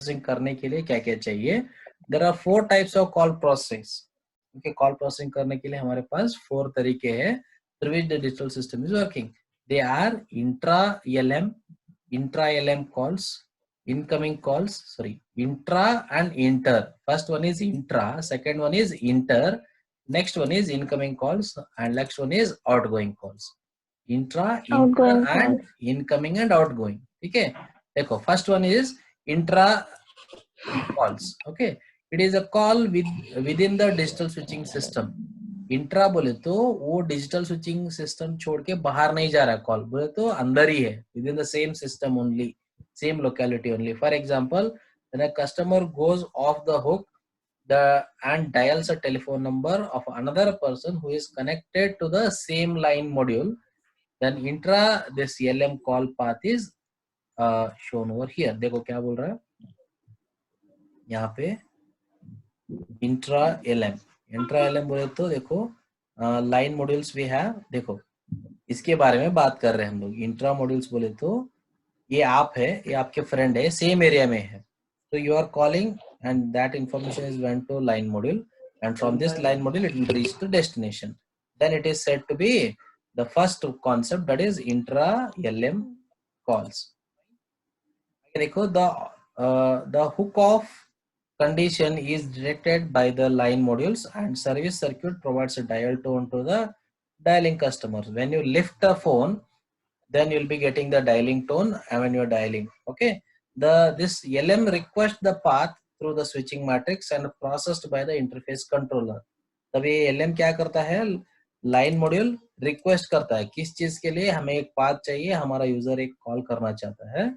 Processing करने के लिए क्या क्या चाहिए. There are 4 types of call processing. Okay, call processing करने के लिए हमारे पास 4 तरीके हैं through which the digital system is working. They are intra LM calls, incoming calls, sorry, intra and inter. First one is intra, second one is inter, next one is incoming calls, and next one is outgoing calls. Intra, inter Outgoing and calls. incoming and outgoing. ठीक है, देखो first one is intra calls. Okay, it is a call within the digital switching system. Intra बोले तो वो digital switching system छोड़ के बाहर नहीं जा रहा. कॉल बोले तो अंदर ही है, with in the same system only, same locality only. For example, when a customer goes of the hook and dials a telephone number of another person who is connected to the same line module, then intra this LM call path is shown over here. देखो क्या बोल रहा है यहाँ पे, intra LM बोले तो देखो लाइन मॉड्यूल्स भी है. देखो इसके बारे में बात कर रहे हैं हम लोग. इंट्रा मॉड्यूल्स बोले तो ये आप है, ये आपके फ्रेंड है, सेम एरिया में है, तो you are calling and that information is went to line module, and from this line module it will reach the destination. Then it is said to be the first concept, that is intra LM calls. देखो the hook off condition is detected by the line modules, and service circuit provides a dial tone to the dialing customers. When you lift the phone, then you'll be getting the dialing tone when you're dialing. Okay, this LM requests the path through the switching matrix and processed by the interface controller. तभी LM क्या करता है, line module request करता है किस चीज के लिए, हमें एक पाथ चाहिए, हमारा यूजर एक कॉल करना चाहता है,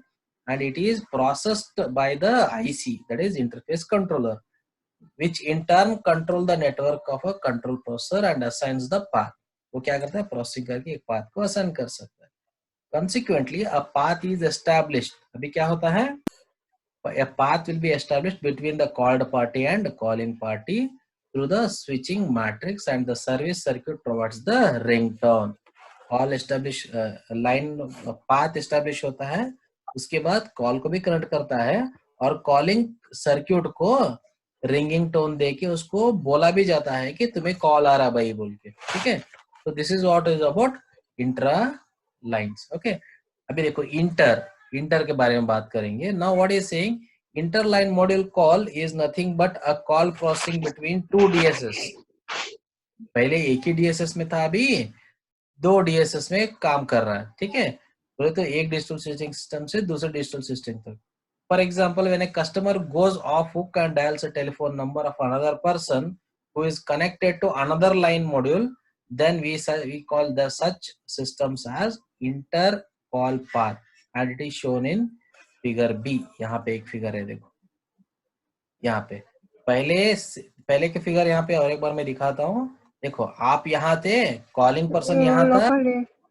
and it is processed by the IC, that is interface controller, which in turn control the network of a control processor and assigns the path. वो क्या करता है, प्रोसेसिंग करके एक पाथ को असाइन कर सकता है. Consequently, a path is established. अभी क्या होता है, a path will be established between the called party and calling party through the switching matrix, and the service circuit provides the ringtone. Call establish, line path establish होता है, उसके बाद call को भी कनेक्ट करता है, और कॉलिंग सर्क्यूट को रिंगिंग टोन देके उसको बोला भी जाता है कि तुम्हें कॉल आ रहा भाई बोल के. ठीक है, तो this is what is about intra lines. Okay, अभी देखो इंटर के बारे में बात करेंगे. Now what is saying, inter line module call is nothing but a call processing between two DSS. पहले एक ही DSS में था, अभी 2 DSS में काम कर रहा है. ठीक है, बोले तो एक डिजिटल स्विचिंग सिस्टम से दूसरे डिजिटल सिस्टम तक. For example, when a customer goes off hook and dials a telephone number of another person who is connected to another line module, then we call the such systems as inter call path, and it is shown in figure B. यहाँ पे एक figure है, देखो यहाँ पे पहले के figure यहाँ पे और एक बार मैं दिखाता हूँ. देखो आप यहाँ थे, कॉलिंग पर्सन यहाँ था,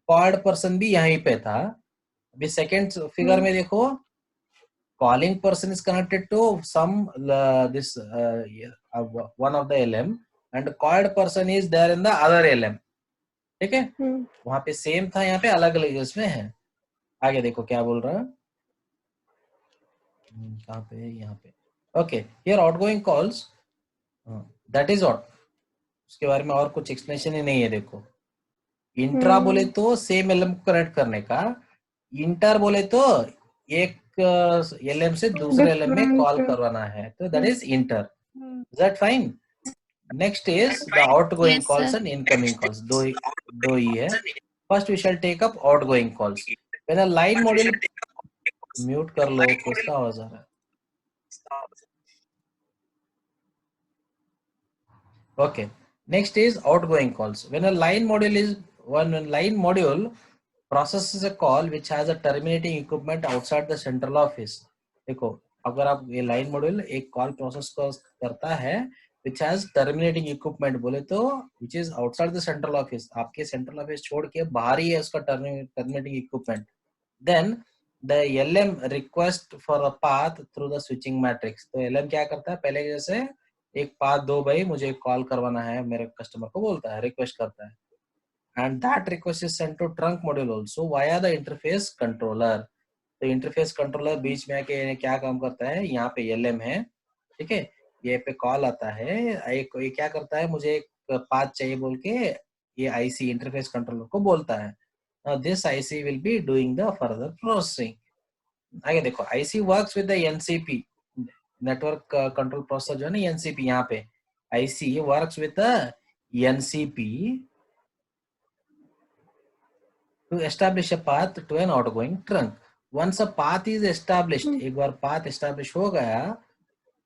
कॉल्ड पर्सन भी यहीं पे था. अभी सेकेंड फिगर में देखो, calling person is connected to some this one of the LM, and called person is there in the other LM. ठीक है, वहां पे सेम था, यहाँ पे अलग अलग इसमें है. आगे देखो क्या बोल रहा है, कहाँ पे है, यहाँ पे. Okay, here outgoing calls, that is what, उसके बारे में और कुछ एक्सप्लेनेशन ही नहीं है. देखो इंट्रा बोले तो सेम LM को कनेक्ट करने का, इंटर बोले तो एक LM से दूसरे LM में कॉल करवाना है, तो that is inter. Is that fine? Next is the outgoing calls and incoming calls. दो ही है. First we shall take up outgoing calls. When a line module, mute कर लो, किसका आवाज आ रहा है. Okay. Next is outgoing calls. When a line module processes a call which has a terminating equipment outside the central office. देखो अगर आप ये लाइन मॉड्यूल एक कॉल प्रोसेस करता है which has terminating equipment, बोले तो which is outside the central office, आपके central office छोड़ के बाहर ही है उसका terminating equipment. Then the LM request for a path through the switching matrix. तो LM क्या करता है, पहले जैसे एक पाथ दो भाई, मुझे कॉल करवाना है, मेरे कस्टमर को बोलता है, रिक्वेस्ट करता है, and that request is sent to trunk module also via the interface controller. तो इंटरफेस कंट्रोलर बीच में आके क्या काम करता है, यहाँ पे LM है, ठीक है, ये पे कॉल आता है, एक ये क्या करता है, मुझे एक पाथ चाहिए बोल के ये IC इंटरफेस कंट्रोलर को बोलता है. This IC will be doing the further processing. आगे देखो, IC works with the NCP network control processor जो है ना NCP, यहाँ पे IC works with the NCP to establish a path to an outgoing trunk. Once a path is established, एक बार path establish हो गया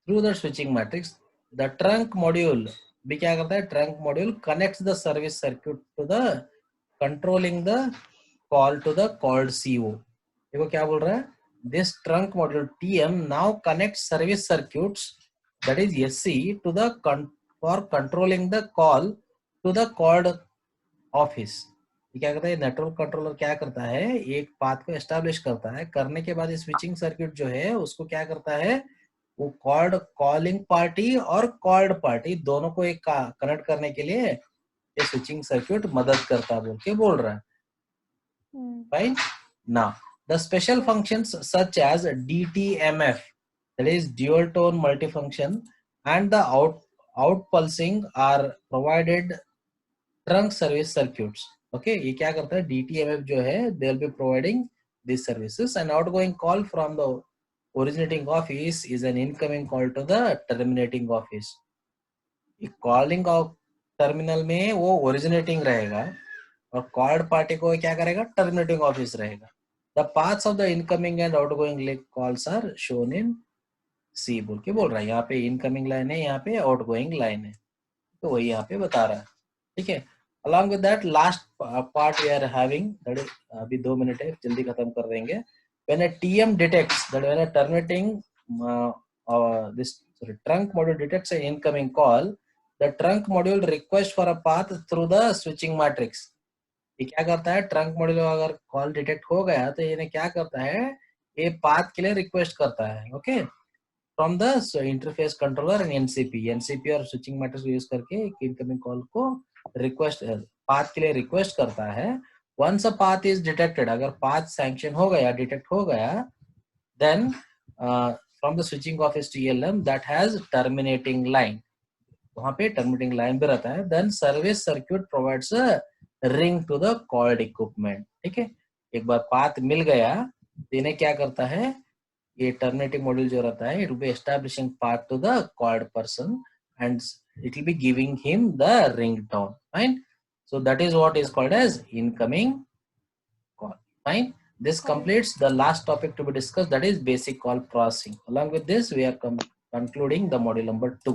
through the switching matrix, the trunk module भी क्या करता है, trunk module connects the service circuit to the controlling the call to the called CO. देखो क्या बोल रहा है, this trunk module TM now connects service circuits, that is SC, to the for controlling the call to the called office. ये क्या करता है, network controller क्या करता है, एक पाथ को एस्टैब्लिश करता है, करने के बाद स्विचिंग सर्किट जो है उसको क्या करता है, वो कॉलिंग पार्टी और कॉल्ड पार्टी दोनों को एक कनेक्ट करने के लिए ये स्विचिंग सर्किट मदद करता बोल के बोल रहा है. Fine. Now the special functions such as DTMF, that is dual tone multifunction, and the out pulsing are provided trunk service circuits. Okay, ये क्या करता है, DTMF जो है they will be providing these services. An outgoing call from the originating office is an incoming call to the terminating office. Calling of terminal में वो originating रहेगा और कॉल्ड पार्टी को क्या करेगा, टर्मिनेटिंग ऑफिस रहेगा. The paths of the incoming and outgoing link calls are shown in C बोल के बोल रहा है. यहाँ पे इनकमिंग लाइन है, यहाँ पे आउटगोइंग लाइन है, तो वही यहाँ पे बता रहा है. ठीक है. Along with that, last part we are having, that is अभी 2 मिनट है, जल्दी खत्म कर देंगे. When a TM detects that when a terminating this trunk module detects an incoming call, the trunk module request for a path through the switching matrix. ये क्या करता है, ट्रंक मॉड्यूल अगर कॉल डिटेक्ट हो गया तो ये क्या करता है, ये पाथ के लिए रिक्वेस्ट करता है. Okay, from the interface controller and NCP और स्विचिंग मैट्रिक्स यूज करके इनकमिंग कॉल को रिक्वेस्ट पाथ के लिए रिक्वेस्ट करता है. Once a path is detected, अगर पाथ सैंक्शन हो गया, डिटेक्ट हो गया, then from the switching office to ELM that has terminating line, वहां पे टर्मिनेटिंग लाइन भी रहता है. Then service circuit provides a ring to the called equipment. ठीक है, एक बार पाथ मिल गया तो इन्हें क्या करता है, ये टर्मिनेटिंग मॉड्यूल जो रहता है, it will be establishing path to the called person and it will be giving him the ringtone. Fine. So that is what is called as incoming call. Fine. This completes the last topic to be discussed, that is basic call processing. Along with this, we are concluding the module number 2.